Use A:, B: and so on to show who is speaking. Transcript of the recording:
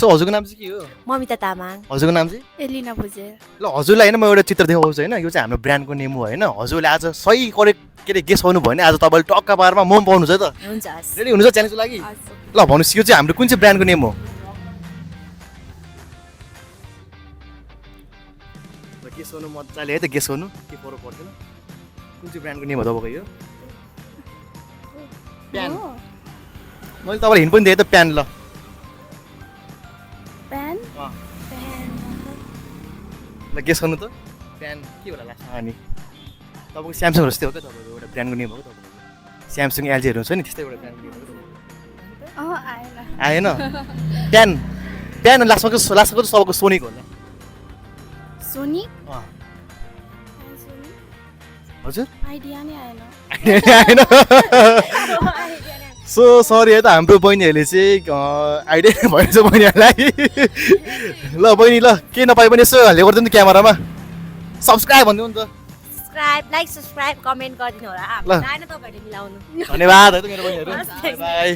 A: So हजुरको नाम चाहिँ के हो?
B: ममिता तामाङ।
A: हजुरको नाम चाहिँ?
B: एलिना भुजेल।
A: ल हजुरलाई हैन म एउटा चित्र देखाउँछु हैन, यो चाहिँ हाम्रो ब्रान्डको नेम हो हैन। हजुरले आज सही करेक्ट के रे गेस गर्नु भयो भने आज तपाईले टक्का पारमा मोम पाउनुहुन्छ है त।
B: हुन्छ हस्।
A: रेडी हुनुहुन्छ च्यालेन्जको लागि? ल भन्नुस् यो चाहिँ हाम्रो कुन चाहिँ ब्रान्डको नेम हो? ल गेस गर्नु मज्जाले है त गेस गर्नु, के फरक पर्दैन। कुन चाहिँ ब्रान्डको नेम हो तपाईको यो? प्यान। मैले तपाईलाई हिन्ट पनि दिएँ त प्यान। ल
B: प्यान।
A: ल गेस गर्नु त प्यान के होला लास्ट अनि तपाईको स्यामसङ जस्तै हो क्या, तपाईको एउटा ब्रान्डको नेम हो क्या तपाईको। स्यामसङ एलजीहरू हुन्छ नि त्यस्तै एउटा ब्रान्डको नेम हो। आएन प्यान। प्यान लास्टको त सबको सोनिक होला।
B: सोनी।
A: हजुर
B: आइडिया नै आएन।
A: आएन। सो सरी है त हाम्रो बहिनीहरूले चाहिँ आइडिया भएछ बहिनीहरूलाई। ल बहिनी ल के नपाए पनि यसो हाल्दै गरिदिनु नि क्यामेरामा। सब्सक्राइब भनिदिनु नि त।
B: सब्सक्राइब लाइक सब्सक्राइब कमेन्ट गरिदिनु होला।
A: ल।
B: आएन तपाईहरुले मिलाउनु।
A: धन्यवाद है त मेरो बहिनीहरू। By by.